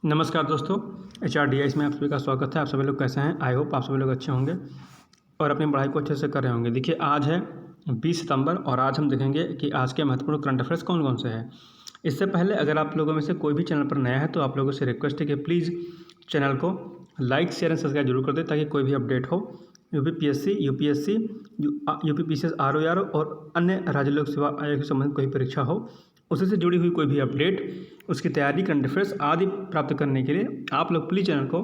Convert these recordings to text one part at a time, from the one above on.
नमस्कार दोस्तों, HRDIS में आप सभी का स्वागत है। आप सभी लोग कैसे हैं? आई होप आप सभी लोग अच्छे होंगे और अपनी पढ़ाई को अच्छे से कर रहे होंगे। देखिए, आज है 20 सितंबर और आज हम देखेंगे कि आज के महत्वपूर्ण करंट अफेयर्स कौन कौन से हैं। इससे पहले अगर आप लोगों में से कोई भी चैनल पर नया है तो आप लोगों से रिक्वेस्ट है कि प्लीज़ चैनल को लाइक, शेयर एंड सब्सक्राइब जरूर कर दें ताकि कोई भी अपडेट हो UPSC, UPSC, UPPCS, ROR और अन्य राज्य लोक सेवा आयोग से संबंधित कोई परीक्षा हो, उससे से जुड़ी हुई कोई भी अपडेट, उसकी तैयारी, करंट अफेयर्स आदि प्राप्त करने के लिए आप लोग प्लीज़ चैनल को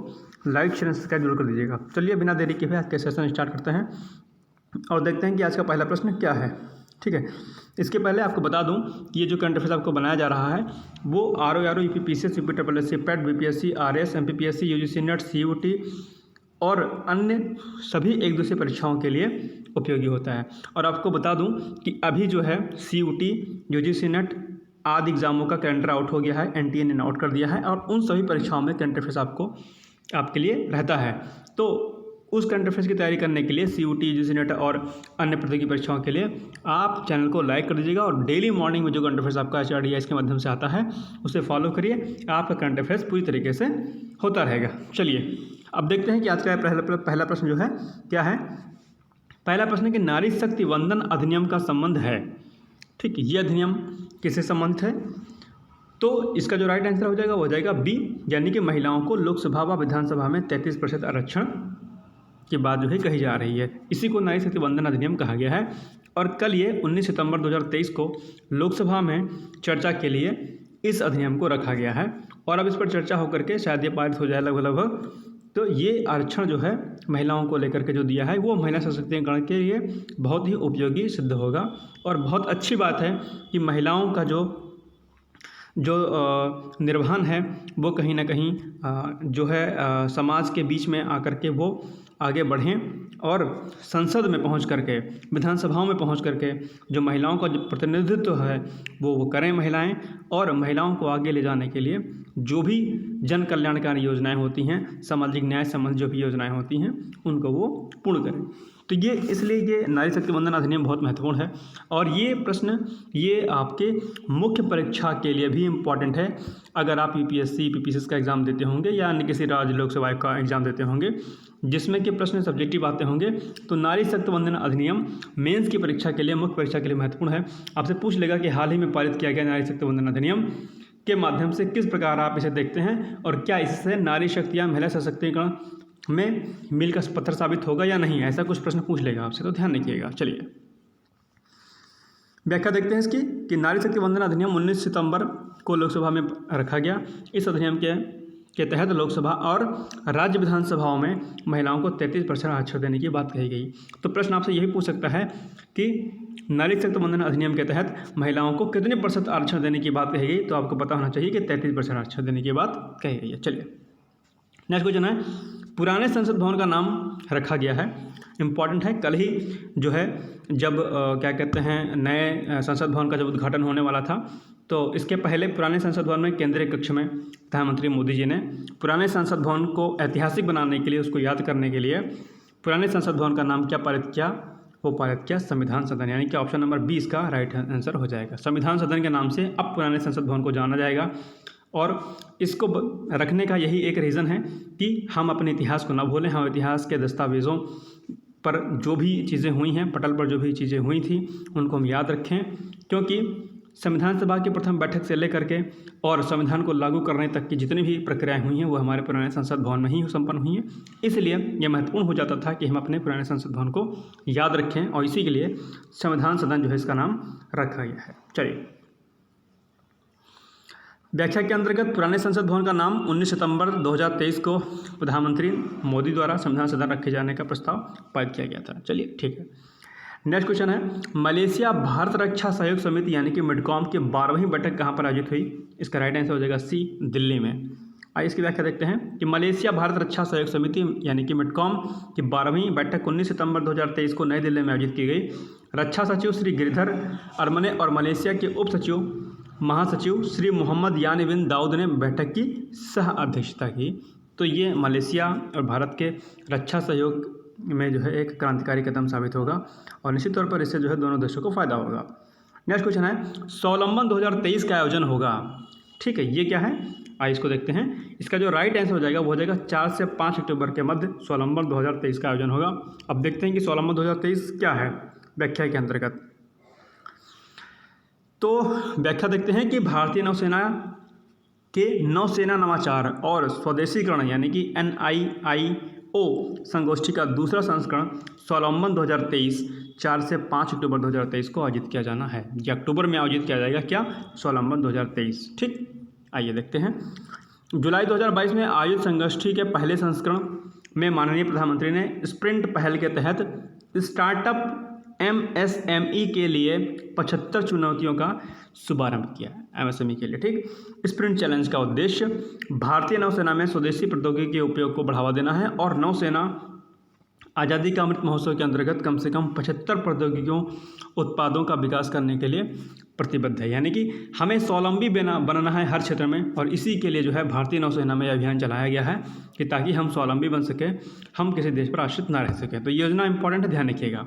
लाइक, शेयर एंड सब्सक्राइब जरूर कर दीजिएगा। चलिए बिना देरी के हुए आज के सेशन स्टार्ट करते हैं और देखते हैं कि आज का पहला प्रश्न क्या है। ठीक है, इसके पहले आपको बता दूं कि ये जो करंट अफेयर्स आपको बनाया जा रहा है वो ROR, UPPCS, UPSSC, PET, BPSC, RS, MPPSC, UGC net, CUT और अन्य सभी एक दूसरे परीक्षाओं के लिए उपयोगी होता है। और आपको बता दूं कि अभी जो है CUT, UGC नेट आदि एग्जामों का कैलेंडर आउट हो गया है, NTA ने आउट कर दिया है और उन सभी परीक्षाओं में करंट अफेयर्स आपके लिए रहता है। तो उस करंट अफेयर्स की तैयारी करने के लिए CUT, UGC नेट और अन्य प्रतियोगी परीक्षाओं के लिए आप चैनल को लाइक कर दीजिएगा और डेली मॉर्निंग में जो करंट अफेयर्स आपका HRDIS के माध्यम से आता है उसे फॉलो करिए, आपका करंट अफेयर्स पूरी तरीके से होता रहेगा। चलिए अब देखते हैं कि आज का पहला प्रश्न जो है क्या है। पहला प्रश्न है कि नारी शक्ति वंदन अधिनियम का संबंध है। ठीक, ये अधिनियम किससे संबंधित है? तो इसका जो राइट आंसर हो जाएगा वो हो जाएगा बी, यानी कि महिलाओं को लोकसभा व विधानसभा में 33% आरक्षण की बात जो है कही जा रही है। इसी को नारी शक्ति वंदन अधिनियम कहा गया है और कल ये 19 सितंबर 2023 को लोकसभा में चर्चा के लिए इस अधिनियम को रखा गया है और अब इस पर चर्चा होकर के शायद ये पारित हो जाए लगभग। तो ये आरक्षण जो है महिलाओं को लेकर के जो दिया है वो महिला सशक्तिकरण के लिए बहुत ही उपयोगी सिद्ध होगा और बहुत अच्छी बात है कि महिलाओं का जो निर्वहन है वो कहीं ना कहीं जो है समाज के बीच में आकर के वो आगे बढ़ें और संसद में पहुंच करके, विधानसभाओं में पहुंच करके जो महिलाओं का जो प्रतिनिधित्व है वो करें महिलाएं और महिलाओं को आगे ले जाने के लिए जो भी जन कल्याणकारी योजनाएं होती हैं, सामाजिक न्याय संबंधी जो भी योजनाएं होती हैं उनको वो पूर्ण करें। तो ये इसलिए ये नारी शक्ति वंदन अधिनियम बहुत महत्वपूर्ण है और ये प्रश्न ये आपके मुख्य परीक्षा के लिए भी इम्पॉर्टेंट है। अगर आप UPSC, PPCS का एग्ज़ाम देते होंगे या अन्य किसी राज्य लोक सेवा का एग्ज़ाम देते होंगे जिसमें कि प्रश्न सब्जेक्टिव आते होंगे तो नारी शक्ति वंदन अधिनियम मेंस की परीक्षा के लिए, मुख्य परीक्षा के लिए महत्वपूर्ण है। आपसे पूछ लेगा कि हाल ही में पारित किया गया नारी शक्ति वंदन अधिनियम के माध्यम से किस प्रकार आप इसे देखते हैं और क्या इससे नारी शक्ति या महिला सशक्तिकरण में मील का पत्थर साबित होगा या नहीं, ऐसा कुछ प्रश्न पूछ लेगा आपसे, तो ध्यान रखिएगा। चलिए व्याख्या देखते हैं इसकी कि नारी शक्ति वंदन अधिनियम 19 सितंबर को लोकसभा में रखा गया। इस अधिनियम के तहत लोकसभा और राज्य विधानसभाओं में महिलाओं को 33% आरक्षण देने की बात कही गई। तो प्रश्न आपसे यही पूछ सकता है कि नारी शक्ति वंदन अधिनियम के तहत महिलाओं को कितने % आरक्षण देने की बात कही गई, तो आपको पता होना चाहिए कि 33% आरक्षण देने की बात कही गई है। चलिए नेक्स्ट क्वेश्चन है, पुराने संसद भवन का नाम रखा गया है, इम्पॉर्टेंट है। कल ही जो है जब क्या कहते हैं नए संसद भवन का जब उद्घाटन होने वाला था तो इसके पहले पुराने संसद भवन में केंद्रीय कक्ष में प्रधानमंत्री मोदी जी ने पुराने संसद भवन को ऐतिहासिक बनाने के लिए, उसको याद करने के लिए पुराने संसद भवन का नाम क्या पारित किया? वो पारित किया संविधान सदन, यानी कि ऑप्शन नंबर 20 का राइट आंसर हो जाएगा। संविधान सदन के नाम से अब पुराने संसद भवन को जाना जाएगा और इसको रखने का यही एक रीज़न है कि हम अपने इतिहास को ना भूलें, हम इतिहास के दस्तावेज़ों पर जो भी चीज़ें हुई हैं, पटल पर जो भी चीज़ें हुई थी उनको हम याद रखें, क्योंकि संविधान सभा की प्रथम बैठक से लेकर के और संविधान को लागू करने तक की जितनी भी प्रक्रियाएं हुई हैं वो हमारे पुराने संसद भवन में ही संपन्न हुई हैं। इसलिए यह महत्वपूर्ण हो जाता था कि हम अपने पुराने संसद भवन को याद रखें और इसी के लिए संविधान सदन जो है इसका नाम रखा गया है। चलिए व्याख्या के अंतर्गत पुराने संसद भवन का नाम 19 सितंबर 2023 को प्रधानमंत्री मोदी द्वारा संविधान सदन रखे जाने का प्रस्ताव पारित किया गया था। चलिए ठीक है, नेक्स्ट क्वेश्चन है, मलेशिया भारत रक्षा सहयोग समिति यानी कि मिडकॉम की 12वीं बैठक कहाँ पर आयोजित हुई? इसका राइट आंसर हो जाएगा सी, दिल्ली में। आइए इसकी व्याख्या देखते हैं कि मलेशिया भारत रक्षा सहयोग समिति यानी कि मिडकॉम की 12वीं बैठक 19 सितंबर 2023 को नई दिल्ली में आयोजित की गई। रक्षा सचिव श्री गिरधर अरमने और मलेशिया के उप सचिव महासचिव श्री मोहम्मद यानी बिन दाऊद ने बैठक की सह अध्यक्षता की। तो ये मलेशिया और भारत के रक्षा सहयोग में जो है एक क्रांतिकारी कदम साबित होगा और निश्चित तौर पर इससे जो है दोनों देशों को फायदा होगा। नेक्स्ट क्वेश्चन है, स्वावलंबन 2023 का आयोजन होगा। ठीक है, ये क्या है? आइए इसको देखते हैं। इसका जो राइट आंसर हो जाएगा वो हो जाएगा 4 से 5 अक्टूबर के मध्य स्वावलंबन 2023 का आयोजन होगा। अब देखते हैं कि स्वावलंबन 2023 क्या है व्याख्या के अंतर्गत। तो व्याख्या देखते हैं कि भारतीय नौसेना के नौसेना नवाचार और स्वदेशीकरण यानी कि NIIO संगोष्ठी का दूसरा संस्करण स्वावलंबन 2023 4 से 5 अक्टूबर 2023 को आयोजित किया जाना है। ये अक्टूबर में आयोजित किया जाएगा क्या, स्वावलंबन 2023। ठीक, आइए देखते हैं। जुलाई 2022 में आयोजित संगोष्ठी के पहले संस्करण में माननीय प्रधानमंत्री ने स्प्रिंट पहल के तहत स्टार्टअप MSME के लिए 75 चुनौतियों का शुभारंभ किया है। MSME के लिए, ठीक। स्प्रिंट चैलेंज का उद्देश्य भारतीय नौसेना में स्वदेशी प्रौद्योगिकी के उपयोग को बढ़ावा देना है और नौसेना आज़ादी का अमृत महोत्सव के अंतर्गत कम से कम 75 प्रौद्योगिकियों उत्पादों का विकास करने के लिए प्रतिबद्ध है। यानी कि हमें स्वावलंबी बनाना है हर क्षेत्र में, और इसी के लिए जो है भारतीय नौसेना में अभियान चलाया गया है कि ताकि हम स्वावलंबी बन सकें, हम किसी देश पर आश्रित ना रह सकें। तो ये योजना इंपॉर्टेंट है, ध्यान रखिएगा।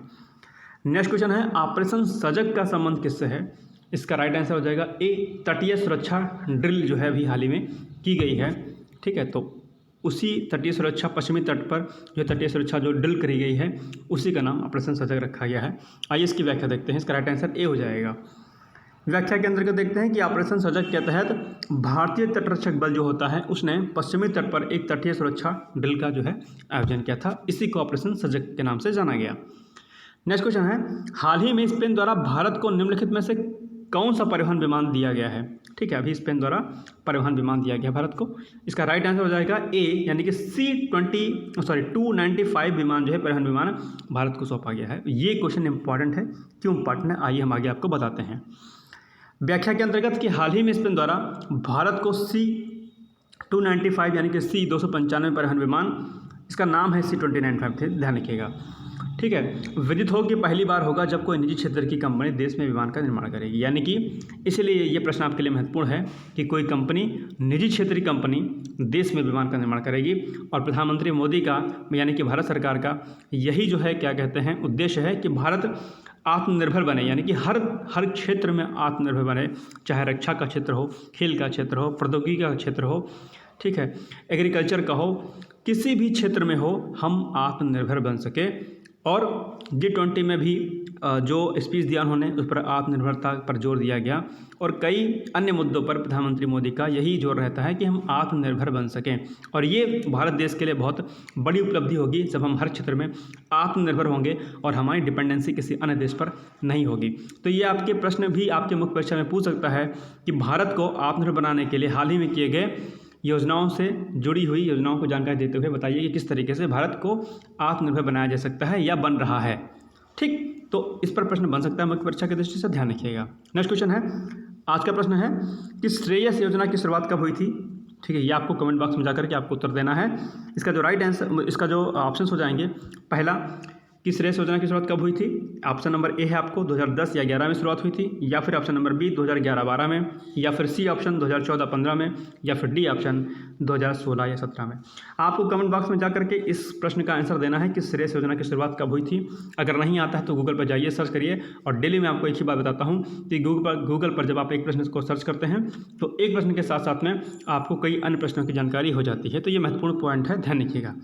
नेक्स्ट क्वेश्चन है, ऑपरेशन सजग का संबंध किससे है? इसका राइट आंसर हो जाएगा ए, तटीय सुरक्षा ड्रिल जो है अभी हाल ही में की गई है। ठीक है, तो उसी तटीय सुरक्षा, पश्चिमी तट पर जो तटीय सुरक्षा जो ड्रिल करी गई है उसी का नाम ऑपरेशन सजग रखा गया है। आइए इसकी व्याख्या देखते हैं। इसका राइट आंसर ए हो जाएगा। व्याख्या के अंतर्गत देखते हैं कि ऑपरेशन सजग के तहत भारतीय तटरक्षक बल जो होता है उसने पश्चिमी तट पर एक तटीय सुरक्षा ड्रिल का जो है आयोजन किया था। इसी को ऑपरेशन सजग के नाम से जाना गया। नेक्स्ट क्वेश्चन है, हाल ही में स्पेन द्वारा भारत को निम्नलिखित में से कौन सा परिवहन विमान दिया गया है? ठीक है, अभी स्पेन द्वारा परिवहन विमान दिया गया भारत को। इसका राइट आंसर हो जाएगा ए, यानी कि C-295 विमान जो है परिवहन विमान भारत को सौंपा गया है। ये क्वेश्चन इंपॉर्टेंट है। क्यों इंपॉर्टेंट है, आइए हम आगे आपको बताते हैं। व्याख्या के अंतर्गत कि हाल ही में स्पेन द्वारा भारत को C-295 यानी कि C-295 परिवहन विमान, इसका नाम है C-2095, ध्यान रखिएगा। ठीक है, विदित हो कि पहली बार होगा जब कोई निजी क्षेत्र की कंपनी देश में विमान का निर्माण करेगी। यानी कि इसलिए ये प्रश्न आपके लिए महत्वपूर्ण है कि कोई कंपनी, निजी क्षेत्र की कंपनी देश में विमान का निर्माण करेगी। और प्रधानमंत्री मोदी का यानी कि भारत सरकार का यही जो है क्या कहते हैं उद्देश्य है कि भारत आत्मनिर्भर बने, यानी कि हर क्षेत्र में आत्मनिर्भर बने, चाहे रक्षा का क्षेत्र हो, खेल का क्षेत्र हो, प्रौद्योगिकी का क्षेत्र हो, ठीक है, एग्रीकल्चर का हो, किसी भी क्षेत्र में हो, हम आत्मनिर्भर बन सके। और G20 में भी जो स्पीच दिया उन्होंने उस पर आत्मनिर्भरता पर जोर दिया गया, और कई अन्य मुद्दों पर प्रधानमंत्री मोदी का यही जोर रहता है कि हम आत्मनिर्भर बन सकें। और ये भारत देश के लिए बहुत बड़ी उपलब्धि होगी जब हम हर क्षेत्र में आत्मनिर्भर होंगे और हमारी डिपेंडेंसी किसी अन्य देश पर नहीं होगी। तो ये आपके प्रश्न भी आपके मुख्य परीक्षा में पूछ सकता है कि भारत को आत्मनिर्भर बनाने के लिए हाल ही में किए गए योजनाओं से जुड़ी हुई योजनाओं को जानकारी देते हुए बताइए कि किस तरीके से भारत को आत्मनिर्भर बनाया जा सकता है या बन रहा है। ठीक, तो इस पर प्रश्न बन सकता है मुख्य परीक्षा की दृष्टि से, ध्यान रखिएगा। नेक्स्ट क्वेश्चन है, आज का प्रश्न है कि श्रेयस योजना की शुरुआत कब हुई थी? ठीक है, ये आपको कमेंट बॉक्स में जाकर के आपको उत्तर देना है। इसका जो राइट आंसर, इसका जो ऑप्शन हो जाएंगे, पहला कि श्रेयस योजना की शुरुआत कब हुई थी? ऑप्शन नंबर ए है आपको 2010 या 11 में शुरुआत हुई थी, या फिर ऑप्शन नंबर बी 2011-12 में, या फिर सी ऑप्शन 2014-15 में, या फिर डी ऑप्शन 2016 या 17 में। आपको कमेंट बॉक्स में जाकर के इस प्रश्न का आंसर देना है कि श्रेयस योजना की शुरुआत कब हुई थी। अगर नहीं आता है तो गूगल पर जाइए, सर्च करिए। और डेली मैं आपको एक ही बात बताता हूँ कि गूगल पर जब आप एक प्रश्न को सर्च करते हैं तो एक प्रश्न के साथ साथ में आपको कई अन्य प्रश्नों की जानकारी हो जाती है। तो ये महत्वपूर्ण पॉइंट है, ध्यान रखिएगा।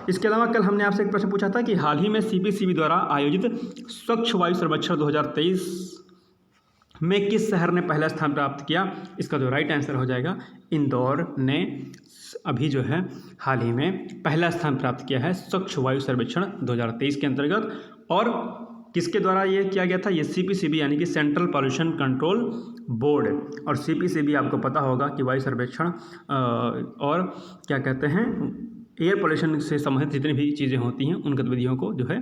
इसके अलावा कल हमने आपसे एक प्रश्न पूछा था कि हाल ही में CPCB द्वारा आयोजित स्वच्छ वायु सर्वेक्षण 2023 में किस शहर ने पहला स्थान प्राप्त किया? इसका जो राइट आंसर हो जाएगा, इंदौर ने अभी जो है हाल ही में पहला स्थान प्राप्त किया है स्वच्छ वायु सर्वेक्षण 2023 के अंतर्गत। और किसके द्वारा ये किया गया था? ये CPCB यानी कि सेंट्रल पॉल्यूशन कंट्रोल बोर्ड। और CPCB आपको पता होगा कि वायु सर्वेक्षण और क्या कहते हैं एयर पोल्यूशन से संबंधित जितनी भी चीज़ें होती हैं उन गतिविधियों को जो है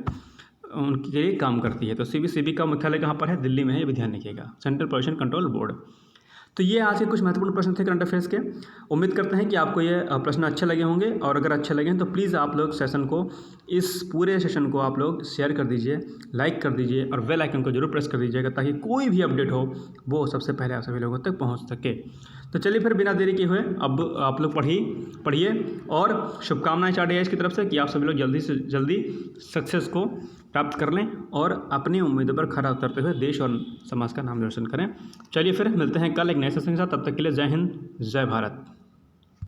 उनके लिए काम करती है। तो CPCB का मुख्यालय कहाँ पर है? दिल्ली में है, ये भी ध्यान रखिएगा, सेंट्रल पॉल्यूशन कंट्रोल बोर्ड। तो ये आज के कुछ महत्वपूर्ण प्रश्न थे करंट अफेयर्स के। उम्मीद करते हैं कि आपको ये प्रश्न अच्छे लगे होंगे, और अगर अच्छे लगे तो प्लीज़ आप लोग सेशन को, इस पूरे सेशन को आप लोग शेयर कर दीजिए, लाइक कर दीजिए, और बेल आइकन को जरूर प्रेस कर दीजिएगा ताकि कोई भी अपडेट हो वो सबसे पहले आप सभी लोगों तक पहुँच सके। तो चलिए फिर बिना देरी किए हुए अब आप लोग पढ़िए, और शुभकामनाएं चार्ट की तरफ से कि आप सभी लोग जल्दी से जल्दी सक्सेस को प्राप्त कर लें और अपनी उम्मीदों पर खरा उतरते हुए देश और समाज का नाम रोशन करें। चलिए फिर मिलते हैं कल एक नए सेशन के साथ। तब तक के लिए जय हिंद, जय भारत।